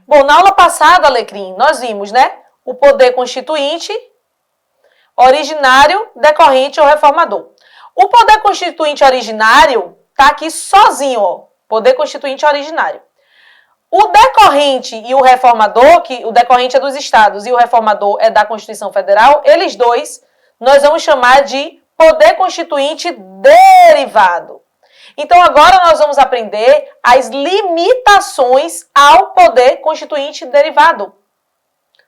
Bom, na aula passada, Alecrim, nós vimos, né? O poder constituinte, originário, decorrente ou reformador. O poder constituinte originário tá aqui sozinho, ó. Poder constituinte originário. O decorrente e o reformador, que o decorrente é dos estados e o reformador é da Constituição Federal, eles dois nós vamos chamar de poder constituinte derivado. Então, agora nós vamos aprender as limitações ao poder constituinte derivado,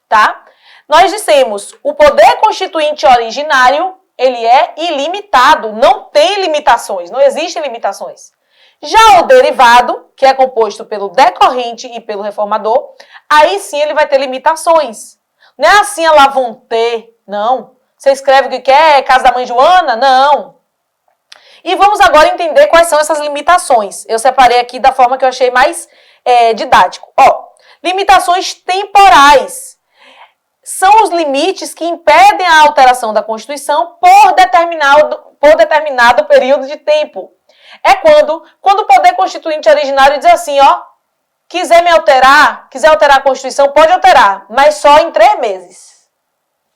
tá? Nós dissemos, o poder constituinte originário, ele é ilimitado, não tem limitações, não existem limitações. Já o derivado, que é composto pelo decorrente e pelo reformador, aí sim ele vai ter limitações. Não é assim a lá vão ter, não. Você escreve o que quer, casa da mãe Joana? Não. E vamos agora entender quais são essas limitações. Eu separei aqui da forma que eu achei mais didático. Ó, limitações temporais. São os limites que impedem a alteração da Constituição por determinado período de tempo. É quando o poder constituinte originário diz assim, ó, quiser alterar a Constituição, pode alterar, mas só em 3 meses.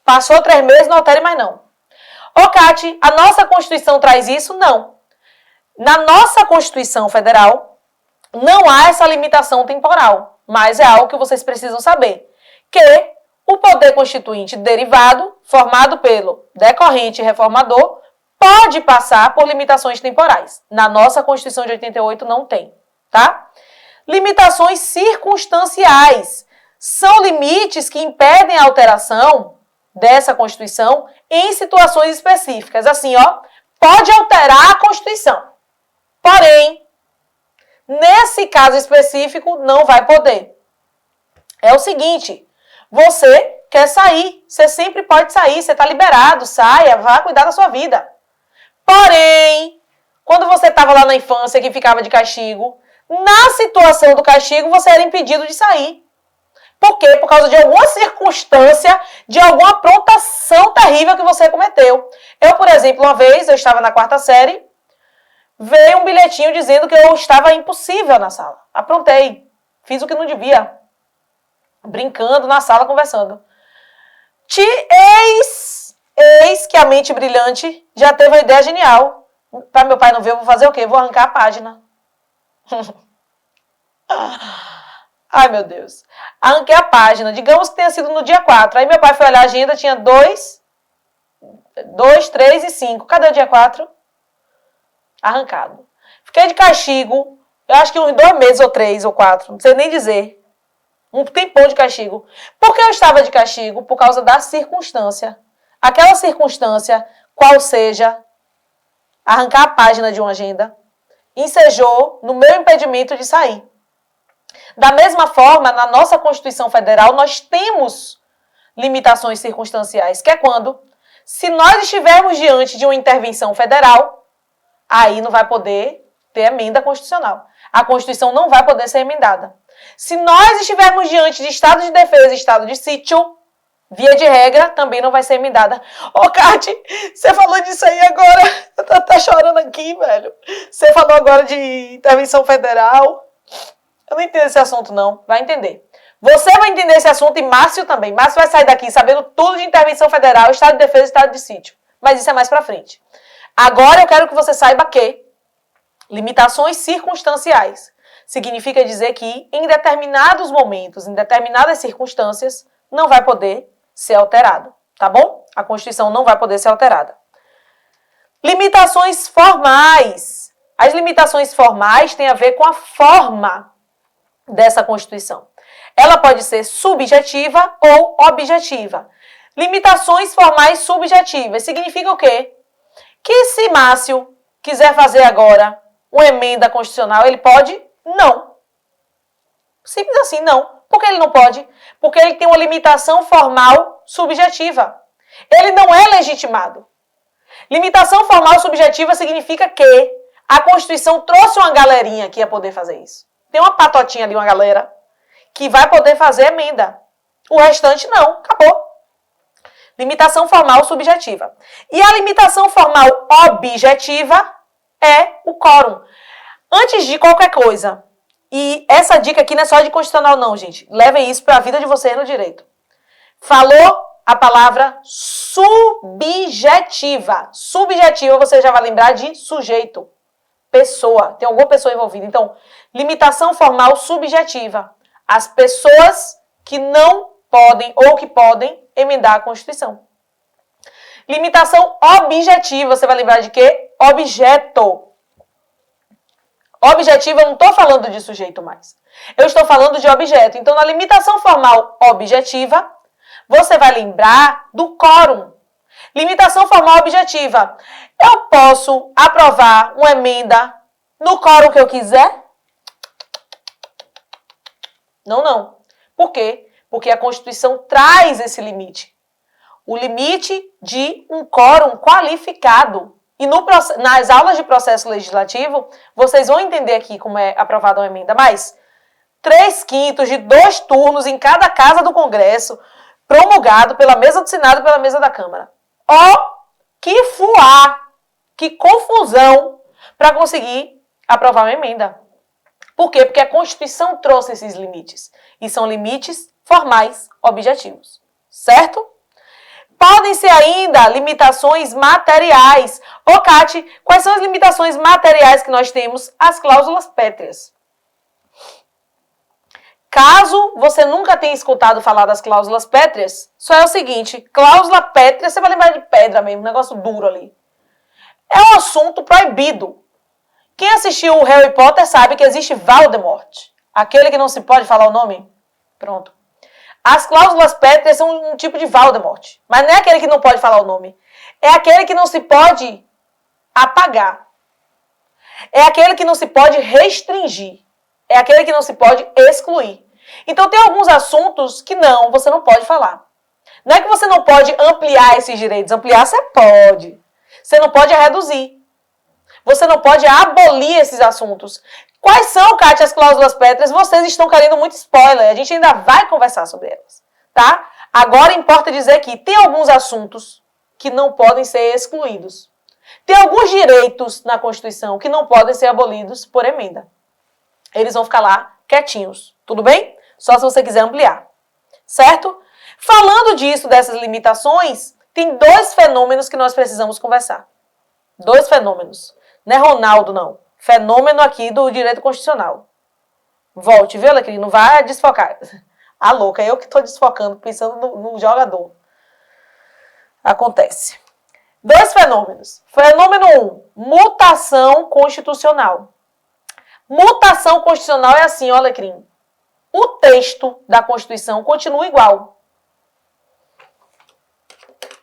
Passou 3 meses, não altere mais não. Ô, Cate, a nossa Constituição traz isso? Não. Na nossa Constituição Federal, não há essa limitação temporal, mas é algo que vocês precisam saber, que o poder constituinte derivado, formado pelo decorrente e reformador, pode passar por limitações temporais. Na nossa Constituição de 88 não tem, tá? Limitações circunstanciais. São limites que impedem a alteração dessa Constituição em situações específicas. Assim, ó, pode alterar a Constituição. Porém, nesse caso específico, não vai poder. É o seguinte, você quer sair, você sempre pode sair, você está liberado, saia, vá cuidar da sua vida. Porém, quando você estava lá na infância que ficava de castigo, na situação do castigo você era impedido de sair. Por quê? Por causa de alguma circunstância, de alguma aprontação terrível que você cometeu. Eu, por exemplo, uma vez, eu estava na 4ª série, veio um bilhetinho dizendo que eu estava impossível na sala. Aprontei, fiz o que não devia. Brincando na sala, conversando. Eis que a mente brilhante já teve uma ideia genial. Para meu pai não ver, eu vou fazer o quê? Vou arrancar a página. Ai, meu Deus. Arranquei a página. Digamos que tenha sido no dia 4. Aí meu pai foi olhar a agenda, tinha 2, 3 e 5. Cadê o dia 4? Arrancado. Fiquei de castigo, eu acho que uns 2 meses ou 3 ou 4. Não sei nem dizer. Um tempão de castigo. Por que eu estava de castigo? Por causa da circunstância. Aquela circunstância, qual seja, arrancar a página de uma agenda, ensejou no meu impedimento de sair. Da mesma forma, na nossa Constituição Federal, nós temos limitações circunstanciais, que é quando, se nós estivermos diante de uma intervenção federal, aí não vai poder ter emenda constitucional. A Constituição não vai poder ser emendada. Se nós estivermos diante de estado de defesa e estado de sítio, via de regra, também não vai ser emendada. Ô, Cate, você falou disso aí agora. Eu tô até chorando aqui, velho. Você falou agora de intervenção federal. Eu não entendo esse assunto, não. Vai entender. Você vai entender esse assunto e Márcio também. Márcio vai sair daqui sabendo tudo de intervenção federal, estado de defesa e estado de sítio. Mas isso é mais pra frente. Agora eu quero que você saiba que limitações circunstanciais significa dizer que em determinados momentos, em determinadas circunstâncias, não vai poder ser alterado, tá bom? A Constituição não vai poder ser alterada. Limitações formais. As limitações formais têm a ver com a forma dessa Constituição. Ela pode ser subjetiva ou objetiva. Limitações formais subjetivas significa o quê? Que se Márcio quiser fazer agora uma emenda constitucional, ele pode? Não. Simples assim, não. Por que ele não pode? Porque ele tem uma limitação formal subjetiva. Ele não é legitimado. Limitação formal subjetiva significa que a Constituição trouxe uma galerinha que ia poder fazer isso. Tem uma patotinha ali, uma galera, que vai poder fazer emenda. O restante não, acabou. Limitação formal subjetiva. E a limitação formal objetiva é o quórum. Antes de qualquer coisa, E essa dica aqui não é só de constitucional não, gente. Levem isso para a vida de vocês no direito. Falou a palavra subjetiva. Subjetiva, você já vai lembrar de sujeito. Pessoa. Tem alguma pessoa envolvida. Então, limitação formal subjetiva. As pessoas que não podem ou que podem emendar a Constituição. Limitação objetiva, você vai lembrar de quê? Objeto. Objetiva, eu não estou falando de sujeito mais. Eu estou falando de objeto. Então, na limitação formal objetiva, você vai lembrar do quórum. Limitação formal objetiva. Eu posso aprovar uma emenda no quórum que eu quiser? Não, não. Por quê? Porque a Constituição traz esse limite. O limite de um quórum qualificado. E nas aulas de processo legislativo, vocês vão entender aqui como é aprovada uma emenda. Mas 3/5 de 2 turnos em cada casa do Congresso, promulgado pela mesa do Senado e pela mesa da Câmara. Ó, que fuá, que confusão para conseguir aprovar uma emenda. Por quê? Porque a Constituição trouxe esses limites. E são limites formais objetivos. Certo? Podem ser ainda limitações materiais. Ô, Cate, quais são as limitações materiais que nós temos? As cláusulas pétreas. Caso você nunca tenha escutado falar das cláusulas pétreas, só é o seguinte, cláusula pétrea, você vai lembrar de pedra mesmo, um negócio duro ali. É um assunto proibido. Quem assistiu o Harry Potter sabe que existe Voldemort. Aquele que não se pode falar o nome? Pronto. As cláusulas pétreas são um tipo de Voldemort. Mas não é aquele que não pode falar o nome. É aquele que não se pode apagar. É aquele que não se pode restringir. É aquele que não se pode excluir. Então tem alguns assuntos que não, você não pode falar. Não é que você não pode ampliar esses direitos. Ampliar você pode. Você não pode reduzir. Você não pode abolir esses assuntos. Quais são, Kátia, as cláusulas pétreas? Vocês estão querendo muito spoiler. A gente ainda vai conversar sobre elas, tá? Agora importa dizer que tem alguns assuntos que não podem ser excluídos. Tem alguns direitos na Constituição que não podem ser abolidos por emenda. Eles vão ficar lá quietinhos, tudo bem? Só se você quiser ampliar, certo? Falando disso, dessas limitações, tem 2 fenômenos que nós precisamos conversar. 2 fenômenos. Não é Ronaldo, não. Fenômeno aqui do direito constitucional. Volte, viu, Alecrim? Não vai desfocar. A louca, eu que estou desfocando, pensando no jogador. Acontece. 2 fenômenos. Fenômeno 1, mutação constitucional. Mutação constitucional é assim, ó, Alecrim. O texto da Constituição continua igual.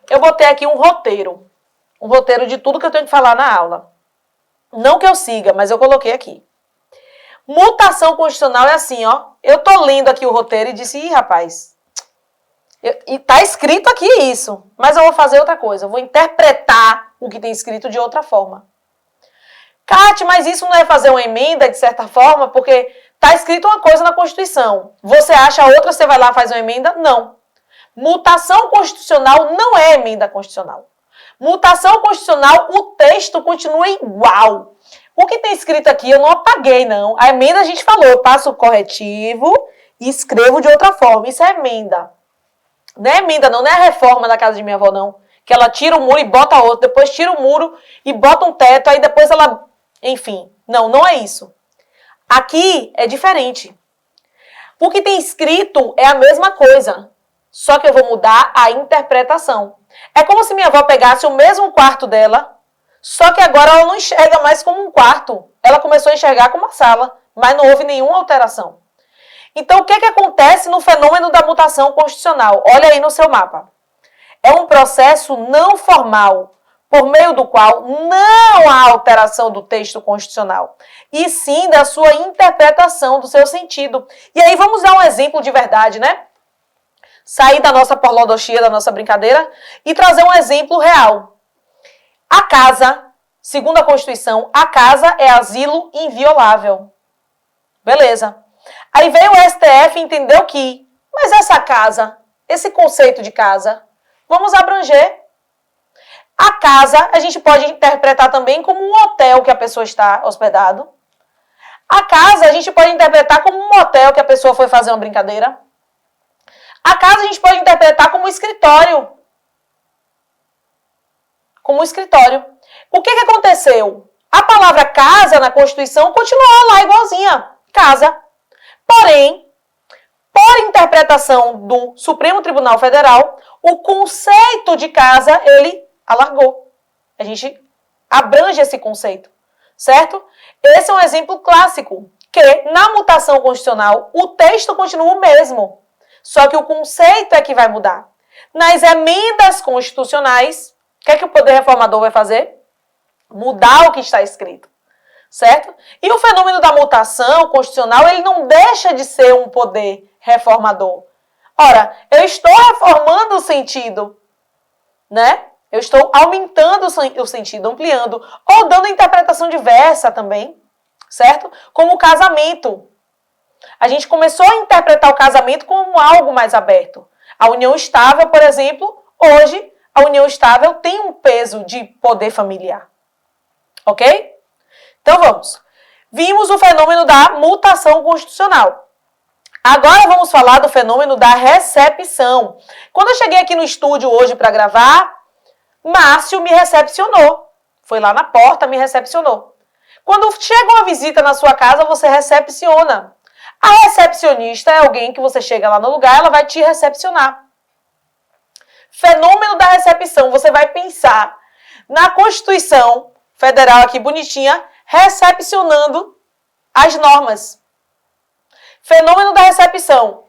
Eu botei aqui um roteiro. Um roteiro de tudo que eu tenho que falar na aula. Não que eu siga, mas eu coloquei aqui. Mutação constitucional é assim, ó. Eu tô lendo aqui o roteiro e disse, rapaz, e tá escrito aqui isso, mas eu vou fazer outra coisa. Eu vou interpretar o que tem escrito de outra forma. Cátia, mas isso não é fazer uma emenda, de certa forma, porque tá escrito uma coisa na Constituição. Você acha outra, você vai lá e faz uma emenda? Não. Mutação constitucional não é emenda constitucional. Mutação constitucional, o texto continua igual. O que tem escrito aqui eu não apaguei, não. A emenda a gente falou, eu passo o corretivo e escrevo de outra forma. Isso é emenda. Não é emenda, não. Não é a reforma da casa de minha avó, não. Que ela tira o muro e bota outro, depois tira o muro e bota um teto, aí depois ela... Enfim, não, não é isso. Aqui é diferente. O que tem escrito é a mesma coisa, só que eu vou mudar a interpretação. É como se minha avó pegasse o mesmo quarto dela, só que agora ela não enxerga mais como um quarto. Ela começou a enxergar como uma sala, mas não houve nenhuma alteração. Então, o que acontece no fenômeno da mutação constitucional? Olha aí no seu mapa. É um processo não formal, por meio do qual não há alteração do texto constitucional, e sim da sua interpretação, do seu sentido. E aí vamos dar um exemplo de verdade, né? Sair da nossa porlodoxia, da nossa brincadeira, e trazer um exemplo real. A casa, segundo a Constituição, a casa é asilo inviolável. Beleza. Aí veio o STF e entendeu que, mas essa casa, esse conceito de casa, vamos abranger. A casa, a gente pode interpretar também como um hotel que a pessoa está hospedado. A casa a gente pode interpretar como um motel que a pessoa foi fazer uma brincadeira. A casa a gente pode interpretar como um escritório. Como um escritório. O que aconteceu? A palavra casa na Constituição continuou lá igualzinha. Casa. Porém, por interpretação do Supremo Tribunal Federal, o conceito de casa, ele alargou. A gente abrange esse conceito, certo? Esse é um exemplo clássico, que na mutação constitucional, o texto continua o mesmo, só que o conceito é que vai mudar. Nas emendas constitucionais, o que é que o Poder Reformador vai fazer? Mudar o que está escrito, certo? E o fenômeno da mutação constitucional, ele não deixa de ser um poder reformador. Ora, eu estou reformando o sentido, né? Eu estou aumentando o sentido, ampliando, ou dando interpretação diversa também, certo? Como o casamento. A gente começou a interpretar o casamento como algo mais aberto. A união estável, por exemplo, hoje, a união estável tem um peso de poder familiar. Ok? Então vamos. Vimos o fenômeno da mutação constitucional. Agora vamos falar do fenômeno da recepção. Quando eu cheguei aqui no estúdio hoje para gravar, Márcio me recepcionou. Foi lá na porta, me recepcionou. Quando chega uma visita na sua casa, você recepciona. A recepcionista é alguém que você chega lá no lugar, ela vai te recepcionar. Fenômeno da recepção, você vai pensar na Constituição Federal aqui bonitinha, recepcionando as normas. Fenômeno da recepção.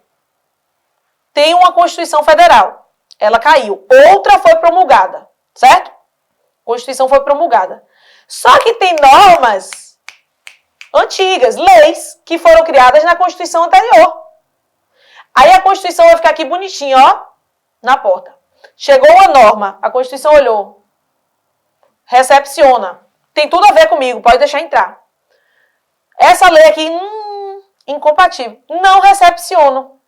Tem uma Constituição Federal. Ela caiu. Outra foi promulgada. Certo? A Constituição foi promulgada. Só que tem normas antigas, leis, que foram criadas na Constituição anterior. Aí a Constituição vai ficar aqui bonitinha, ó, na porta. Chegou uma norma, a Constituição olhou. Recepciona. Tem tudo a ver comigo, pode deixar entrar. Essa lei aqui, incompatível. Não recepciono.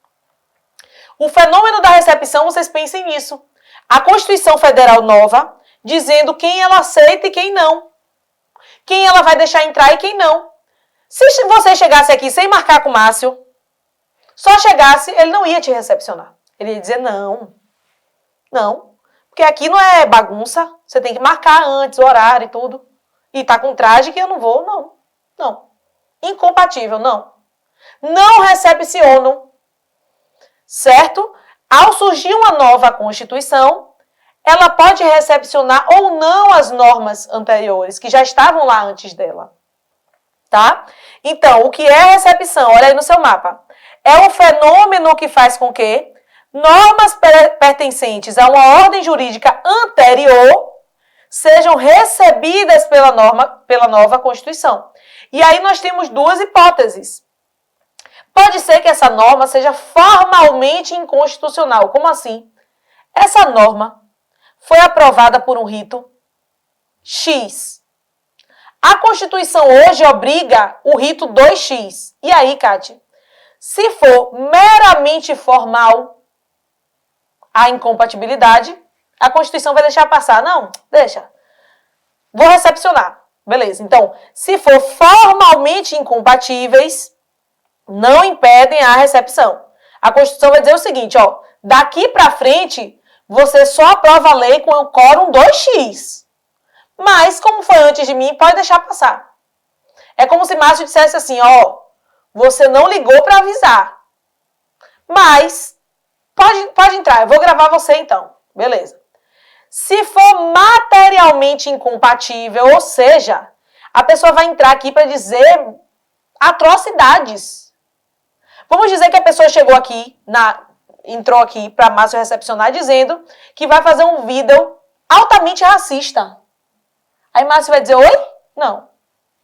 O fenômeno da recepção, vocês pensem nisso. A Constituição Federal nova, dizendo quem ela aceita e quem não. Quem ela vai deixar entrar e quem não. Se você chegasse aqui sem marcar com o Márcio, só chegasse, ele não ia te recepcionar. Ele ia dizer não. Não. Porque aqui não é bagunça. Você tem que marcar antes o horário e tudo. E tá com traje que eu não vou, não. Não. Incompatível, não. Não recepciono. Certo? Ao surgir uma nova Constituição, ela pode recepcionar ou não as normas anteriores, que já estavam lá antes dela. Tá? Então, o que é recepção? Olha aí no seu mapa. É um fenômeno que faz com que normas pertencentes a uma ordem jurídica anterior sejam recebidas pela nova Constituição. E aí nós temos duas hipóteses. Pode ser que essa norma seja formalmente inconstitucional. Como assim? Essa norma foi aprovada por um rito X. A Constituição hoje obriga o rito 2X. E aí, Kátia? Se for meramente formal a incompatibilidade, a Constituição vai deixar passar. Não, deixa. Vou recepcionar. Beleza. Então, se for formalmente incompatíveis, não impedem a recepção. A Constituição vai dizer o seguinte, ó, daqui para frente, você só aprova a lei com o quórum 2X. Mas, como foi antes de mim, pode deixar passar. É como se Márcio dissesse assim, ó, você não ligou para avisar. Mas, pode entrar, eu vou gravar você então. Beleza. Se for materialmente incompatível, ou seja, a pessoa vai entrar aqui para dizer atrocidades. Vamos dizer que a pessoa chegou aqui, entrou aqui para Márcio recepcionar dizendo que vai fazer um vídeo altamente racista. Aí Márcio vai dizer, oi? Não.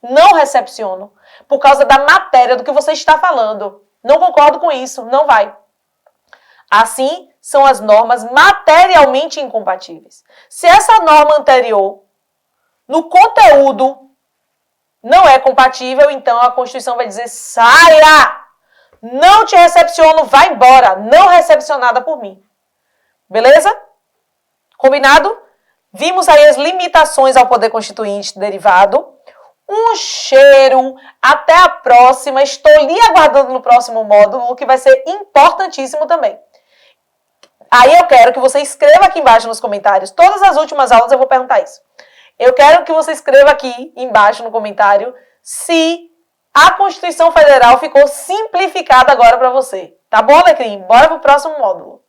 Não recepciono. Por causa da matéria do que você está falando. Não concordo com isso. Não vai. Assim, são as normas materialmente incompatíveis. Se essa norma anterior, no conteúdo, não é compatível, então a Constituição vai dizer, saia! Não te recepciono, vai embora. Não recepcionada por mim. Beleza? Combinado? Vimos aí as limitações ao poder constituinte derivado. Um cheiro, até a próxima. Estou lhe aguardando no próximo módulo, que vai ser importantíssimo também. Aí eu quero que você escreva aqui embaixo nos comentários. Todas as últimas aulas eu vou perguntar isso. Eu quero que você escreva aqui embaixo no comentário se a Constituição Federal ficou simplificada agora para você. Tá bom, Alecrim? Bora pro próximo módulo.